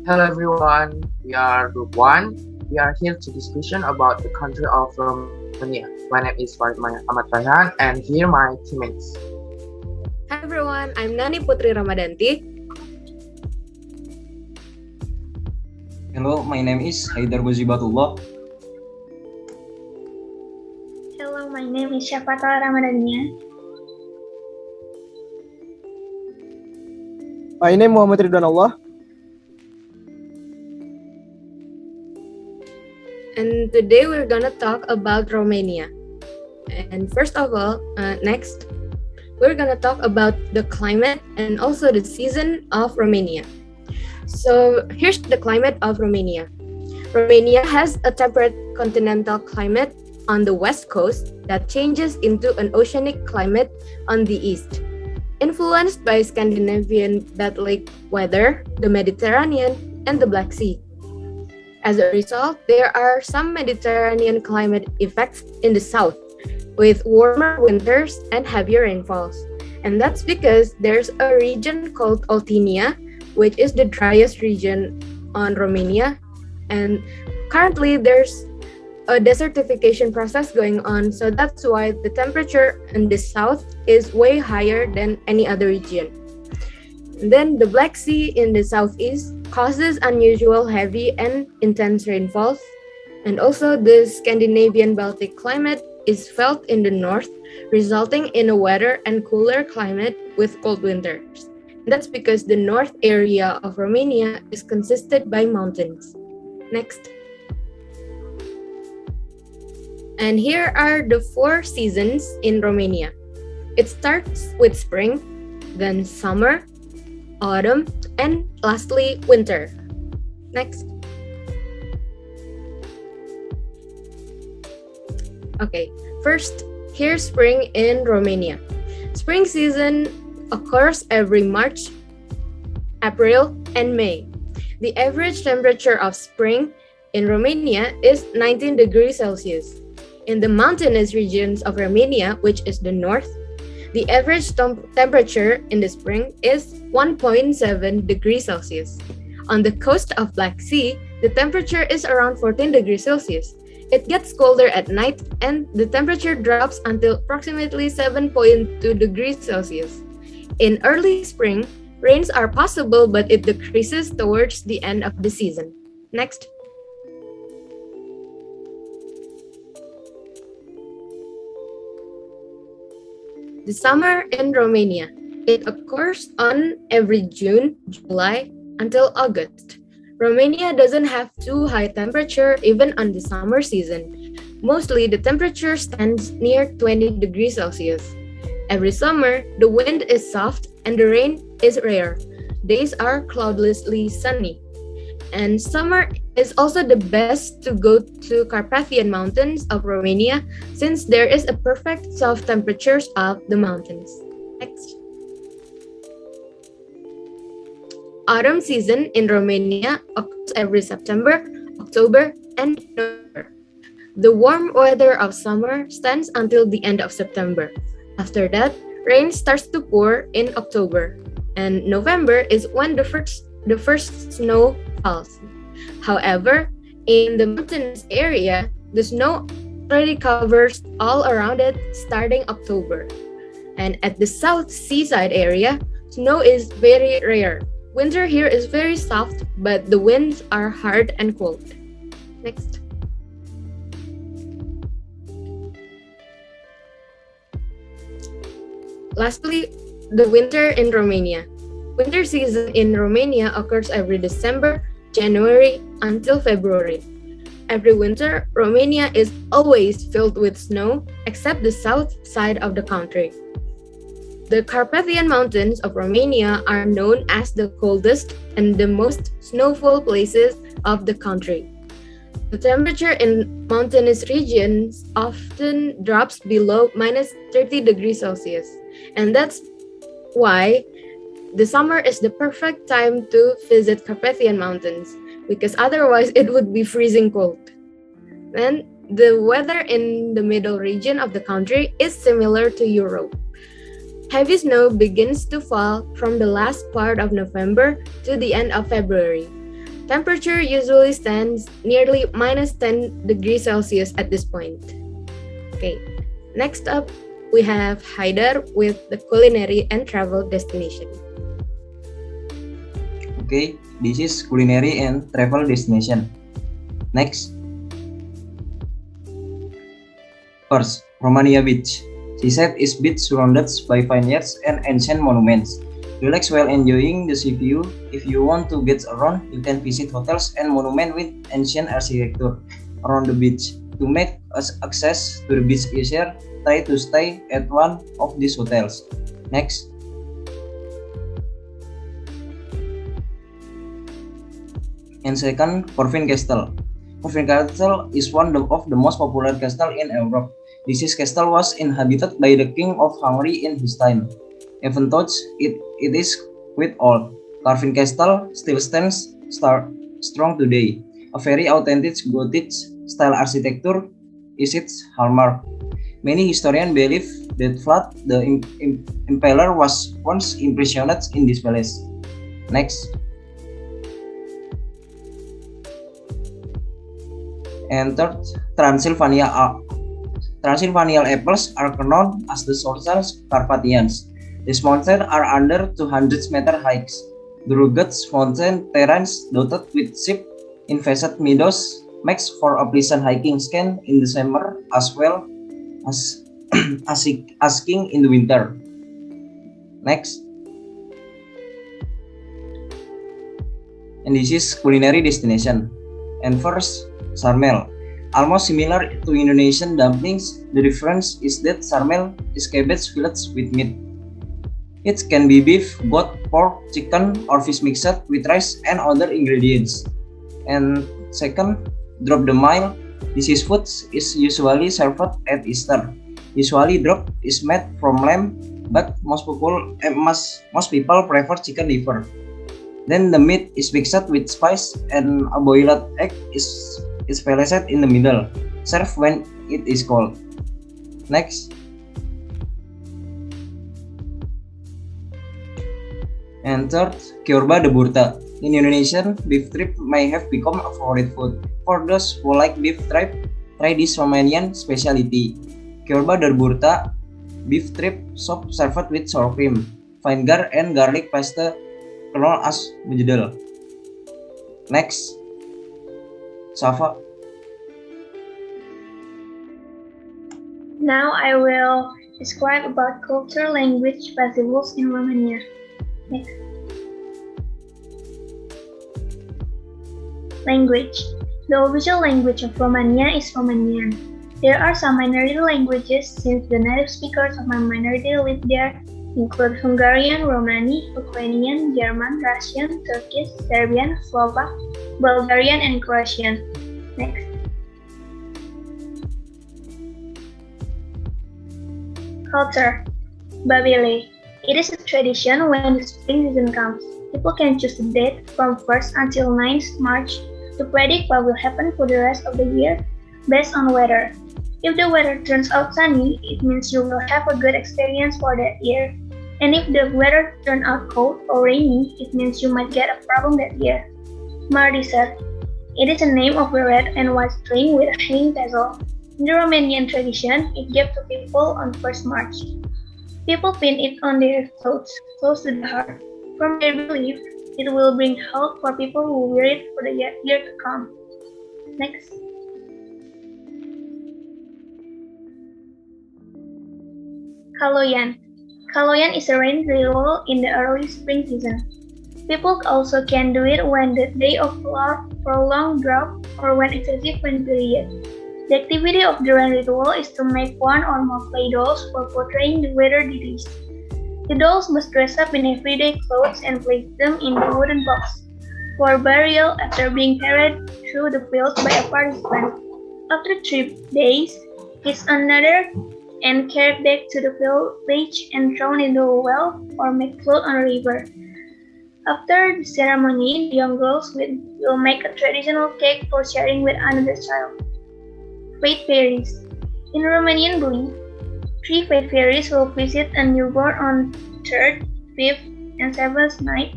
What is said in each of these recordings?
Hello everyone, we are Group 1. We are here to discussion about the country of Romania. My name is Faris Ahmad Rayhan and here my teammates. Hi everyone, I'm Nani Putri Ramadhanti. Hello, my name is Haidar Hibatulloh. Hello, my name is Syafa Ramadhania. My name Muhammad Ridwaanallah. And today we're gonna talk about Romania. And first of all, next, we're gonna talk about the climate and also the season of Romania. So here's the climate of Romania. Romania has a temperate continental climate on the west coast that changes into an oceanic climate on the east. Influenced by Scandinavian Baltic weather, the Mediterranean, and the Black Sea. As a result, there are some Mediterranean climate effects in the south, with warmer winters and heavier rainfalls. And that's because there's a region called Oltenia, which is the driest region on Romania. And currently, there's a desertification process going on, so that's why the temperature in the south is way higher than any other region. Then the Black Sea in the southeast causes unusual heavy and intense rainfalls, and also the Scandinavian Baltic climate is felt in the north, resulting in a wetter and cooler climate with cold winters. That's because the north area of Romania is consisted by mountains. Next. And here are the 4 seasons in Romania. It starts with spring, then summer, autumn, and lastly, winter. Next. Okay, first, here's spring in Romania. Spring season occurs every March, April, and May. The average temperature of spring in Romania is 19 degrees Celsius. In the mountainous regions of Romania, which is the north, the average temperature in the spring is 1.7 degrees Celsius. On the coast of Black Sea, the temperature is around 14 degrees Celsius. It gets colder at night and the temperature drops until approximately 7.2 degrees Celsius. In early spring, rains are possible, but it decreases towards the end of the season. Next. The summer in Romania. It occurs on every June, July, until August. Romania doesn't have too high temperature even on the summer season. Mostly the temperature stands near 20 degrees Celsius. Every summer, the wind is soft and the rain is rare. Days are cloudlessly sunny. And summer is also the best to go to Carpathian Mountains of Romania since there is a perfect soft temperatures of the mountains. Next. Autumn season in Romania occurs every September, October, and November. The warm weather of summer stands until the end of September. After that, rain starts to pour in October, and November is when the first snow falls. However, in the mountainous area, the snow already covers all around it starting October. And at the south seaside area, snow is very rare. Winter here is very soft, but the winds are hard and cold. Next. Lastly, the winter in Romania. Winter season in Romania occurs every December, January until February. Every winter, Romania is always filled with snow except the south side of the country. The Carpathian Mountains of Romania are known as the coldest and the most snowfall places of the country. The temperature in mountainous regions often drops below minus 30 degrees Celsius, and that's why the summer is the perfect time to visit Carpathian Mountains, because otherwise it would be freezing cold. Then the weather in the middle region of the country is similar to Europe. Heavy snow begins to fall from the last part of November to the end of February. Temperature usually stands nearly minus 10 degrees Celsius at this point. Okay, next up, we have Haidar with the culinary and travel destination. Okay, this is culinary and travel destination. Next. First, Romania Beach. Seaside is beach surrounded by vineyards and ancient monuments. Relax while enjoying the sea view. If you want to get around, you can visit hotels and monuments with ancient architecture around the beach. To make access to the beach easier, try to stay at one of these hotels. Next. And second, Corvin Castle. Corvin Castle is one of the most popular castles in Europe. This castle was inhabited by the King of Hungary in his time. Even though it is quite old, Corvin Castle still stands strong today. A very authentic Gothic style architecture is its hallmark. Many historians believe that Vlad the Impaler was once imprisoned in this palace. Next. And third, Transylvania apples are known as the Sorsals Carpathians. These mountains are under 200-meter heights. The rugged mountain terrains dotted with sheep-infested meadows makes for a pleasant hiking scan in the summer as well as skiing in the winter. Next. And this is culinary destination. And first, sarmel. Almost similar to Indonesian dumplings, the difference is that sarmel is cabbage filled with meat. It can be beef, goat, pork, chicken, or fish mixed with rice and other ingredients. And second, drop the mile. This food is usually served at Easter. Usually, drop is made from lamb, but most people prefer chicken liver. Then the meat is mixed with spice, and a boiled egg is placed in the middle. Serve when it is cold. Next. And third, Kyorba de Burta. In Indonesian, beef trip may have become a favorite food. For those who like beef trip, try this Romanian specialty. Kyorba de Burta, beef trip soup served with sour cream, vinegar, and garlic paste known as mujadal. Next, Syafa. Now I will describe about culture, language, festivals in Romania. Next. Language. The official language of Romania is Romanian. There are some minority languages since the native speakers of my minority live there include Hungarian, Romani, Ukrainian, German, Russian, Turkish, Serbian, Slovak, Bulgarian, and Croatian. Next. Culture. Babele. It is a tradition when the spring season comes. People can choose a date from 1st until 9th March to predict what will happen for the rest of the year based on weather. If the weather turns out sunny, it means you will have a good experience for that year. And if the weather turns out cold or rainy, it means you might get a problem that year. Mardisar. It is a name of a red and white string with a hanging tassel. In the Romanian tradition, it given to people on 1st March. People pin it on their clothes, close to the heart. From their belief, it will bring health for people who wear it for the year to come. Next. Kaloyan. Kaloyan is a rain ritual in the early spring season. People also can do it when the day of prolonged drought or when excessive wind period. The activity of the rain ritual is to make one or more clay dolls for portraying the weather deities. The dolls must dress up in everyday clothes and place them in a wooden box for burial after being carried through the fields by a participant. After 3 days, it's untethered and carried back to the village and thrown into a well or made float on a river. After the ceremony, the young girls will make a traditional cake for sharing with another child. Fate fairies. In Romanian belief, 3 fate fairies will visit a newborn on 3rd, 5th, and 7th night.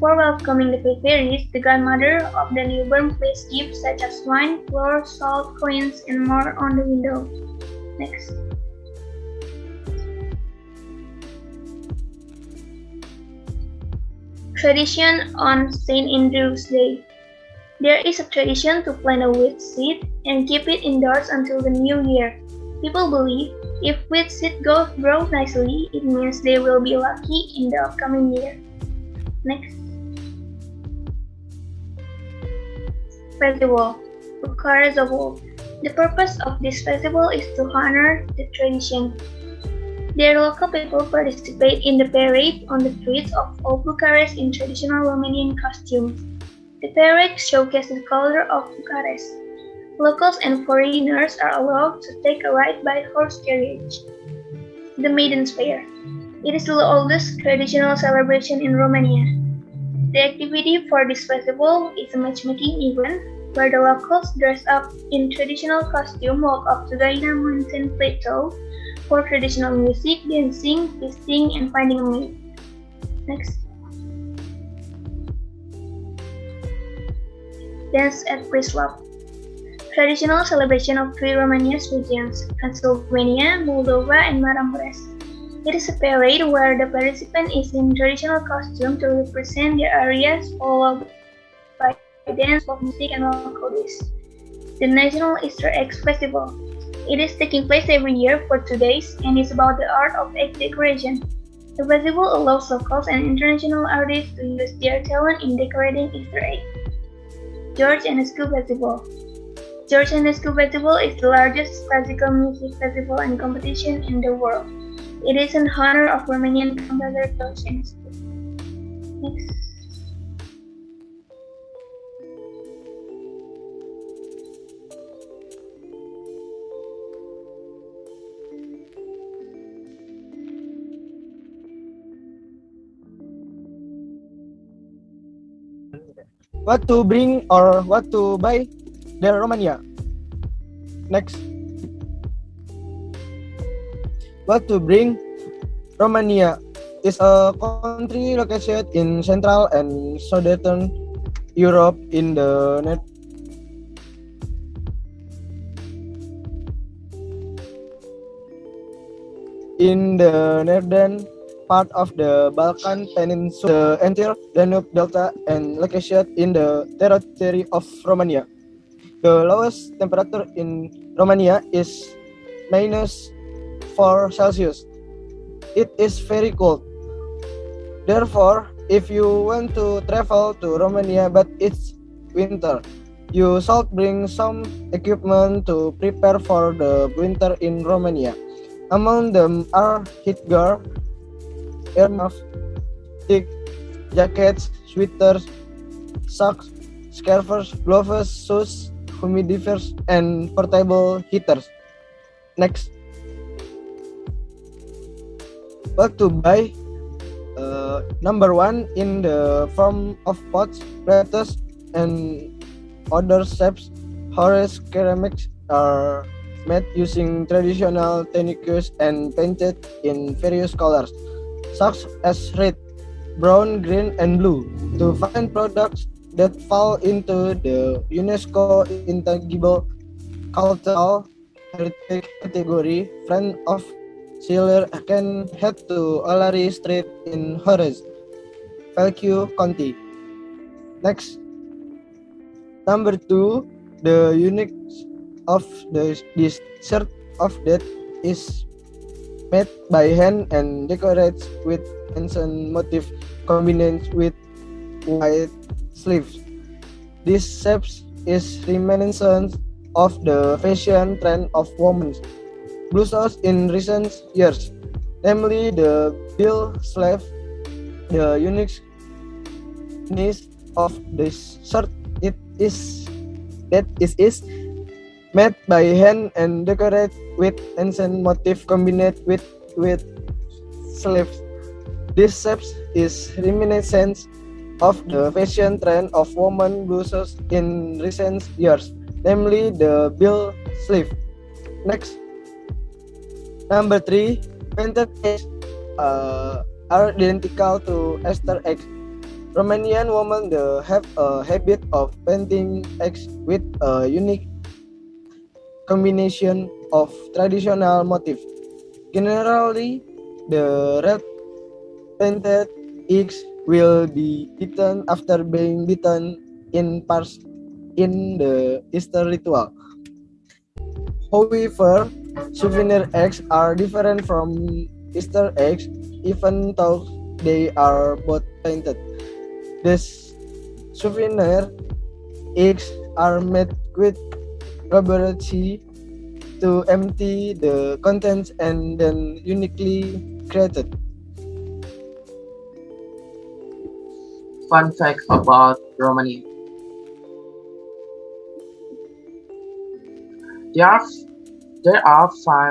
Before welcoming the Faris, the grandmother of the newborn placed gifts such as wine, flour, salt, coins, and more on the window. Next. Tradition on St. Andrew's Day. There is a tradition to plant a wheat seed and keep it indoors until the new year. People believe if wheat seed grows nicely, it means they will be lucky in the upcoming year. Next. Festival, Bucharest of All. The purpose of this festival is to honor the tradition. Their local people participate in the parade on the streets of Old Bucharest in traditional Romanian costumes. The parade showcases the culture of Bucharest. Locals and foreigners are allowed to take a ride by horse carriage. The Maiden's Fair. It is the oldest traditional celebration in Romania. The activity for this festival is a matchmaking event where the locals dress up in traditional costume walk up to Gaina mountain plateau for traditional music, dancing, feasting, and finding a mate. Next. Dance at Preslav. Traditional celebration of three Romania's regions, Transylvania, Moldova, and Maramuresh. It is a parade where the participant is in traditional costume to represent their areas, followed by dance, folk music, and local dishes. The National Easter Eggs Festival. It is taking place every year for 2 days and is about the art of egg decoration. The festival allows locals and international artists to use their talent in decorating Easter eggs. George Enescu Festival. George Enescu Festival is the largest classical music festival and competition in the world. It is in honor of Romanian composer George Enescu. Next. What to bring or what to buy there Romania. Next. What to bring. Romania is a country located in Central and Southern Europe in the northern part of the Balkan Peninsula, the entire Danube Delta, and located in the territory of Romania. The lowest temperature in Romania is -4 Celsius. It is very cold. Therefore, if you want to travel to Romania but it's winter, you should bring some equipment to prepare for the winter in Romania. Among them are heatgear, earmuffs, thick jackets, sweaters, socks, scarves, gloves, shoes, humidifiers, and portable heaters. Next. What to buy? Number 1, in the form of pots, platters, and other shapes, Horace ceramics are made using traditional techniques and painted in various colors, such as red, brown, green, and blue, to find products that fall into the UNESCO Intangible Cultural Heritage category. Friend of seller can head to Olari Street in Horace, Value County. Next. Number 2, the uniqueness of this shirt of that is made by hand and decorated with ancient motif combined with white sleeves. This shape is reminiscent of the fashion trend of women's blouses in recent years, namely the bill sleeve. The uniqueness of this shirt is made by hand and decorated with ancient motif combined with sleeves. This shape is reminiscent of the fashion trend of women blouses in recent years, namely the bill sleeve. Next. Number 3, painted eggs are identical to Easter eggs. Romanian women have a habit of painting eggs with a unique combination of traditional motifs. Generally, the red painted eggs will be eaten after being beaten in parts in the Easter ritual. However, souvenir eggs are different from Easter eggs, even though they are both painted. These souvenir eggs are made with laboratory to empty the contents and then uniquely created. Fun fact about Romania. There are there are 15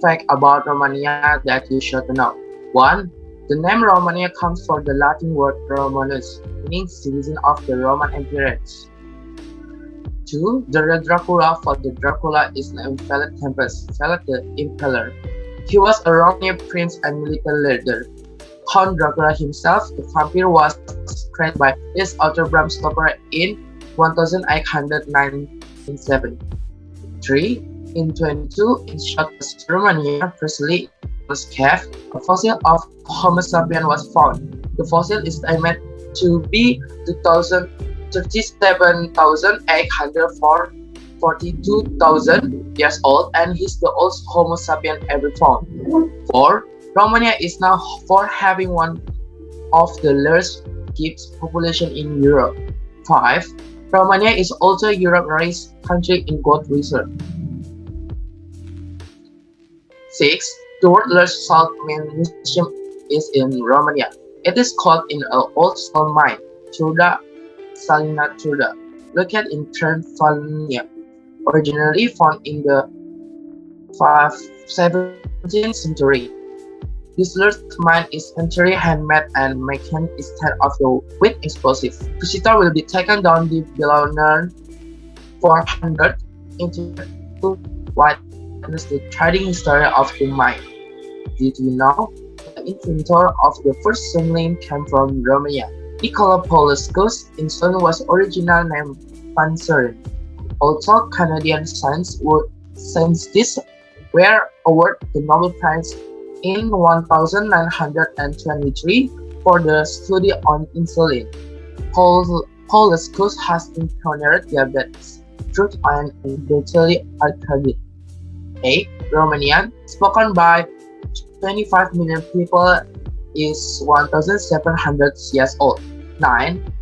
facts about Romania that you should know. 1. The name Romania comes from the Latin word Romanus, meaning citizen of the Roman emperors. 2. The red Dracula for the Dracula is named Veled Tempest, Veled the Impaler. He was a Romanian prince and military leader. Count Dracula himself, the vampire, was created by his author Bram Stoker in 1897. 3. In 22, in Shottas, Romania, precisely in a cave, a fossil of Homo sapiens was found. The fossil is estimated to be 37,842,000 years old and is the oldest Homo sapien ever found. 4. Romania is now for having one of the largest kids population in Europe. 5. Romania is also Europe's richest country in gold reserve. 6. The world's largest salt museum is in Romania. It is called in an old salt mine, Truda Salina Truda, located in Transylvania, originally found in the 17th century. This large mine is entirely handmade and mechanized instead of with explosives. Visitor will be taken down the below near 400 into to witness the trading history of the mine. Did you know the inventor of the first submarine came from Romania? Nicola Paulus's insulin was originally named Panserin. Also, Canadian scientists were awarded the Nobel Prize in 1923 for the study on insulin. Paulus has encountered diabetes, drugs, and brutally alkaline. 8. Romanian, spoken by 25 million people, is 1,700 years old. 9.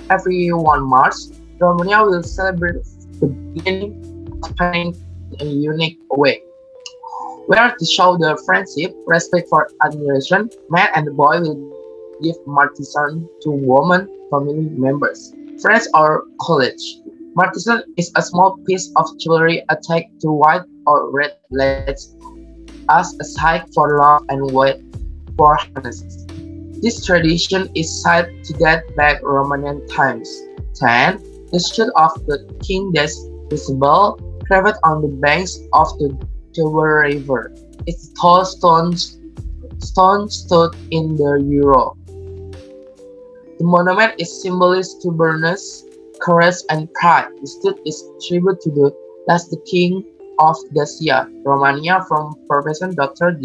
Every 1 March, Romania will celebrate the beginning of Spring in a unique way, where to show their friendship, respect for admiration, man and boy will give martisan to women family members, friends or colleagues. Martisan is a small piece of jewelry attached to white or red legs as a sign for love and weight for harnesses. This tradition is said to date back Romanian times. 10. The statue of the king is visible, carved on the banks of the Tiber River. Its tall stone stood in the Euro. The monument is symbolized stubbornness, courage, and pride. The statue is tribute to the last king of Dacia, Romania, from Professor Dr.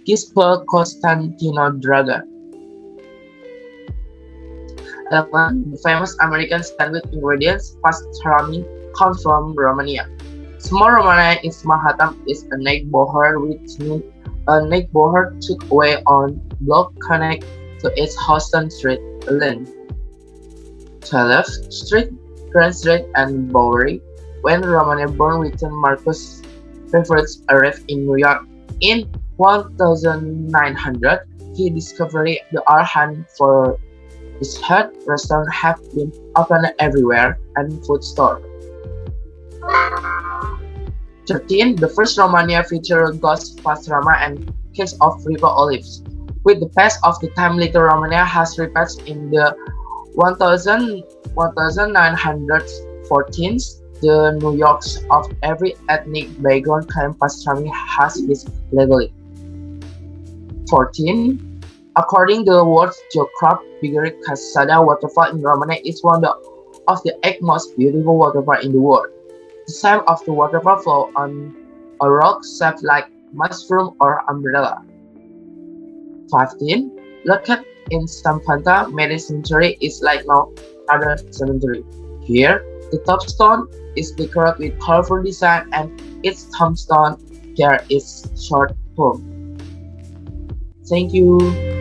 Gisper Constantino Draga. 11. The famous American sandwich ingredients pastrami comes from Romania. Small Romania in Manhattan is a neck boher, which means a neck boher took away on block connect to its Houston Street, Berlin. 12. Street, Grand Street, and Bowery. When Romania-born Witten Marcus Favorites arrived in New York in 1900, he discovered the art hunt for his head. Restaurants have been opened everywhere and food stores. 13. The first Romania featured ghost pastrama and cakes of river olives. With the pace of the time, Little Romania has repassed in the 1914s. The New Yorks of every ethnic background claim pastrami has this legally. 14. According to the World Geographic, Cascada waterfall in Romania is one of the 8 most beautiful waterfalls in the world. The shape of the waterfall flows on a rock shaped like mushroom or umbrella. 15. Located in Sampanta Mary Cemetery is like no other cemetery. Here, the tombstone is decorated with colorful design and its tombstone carries short poem. Thank you.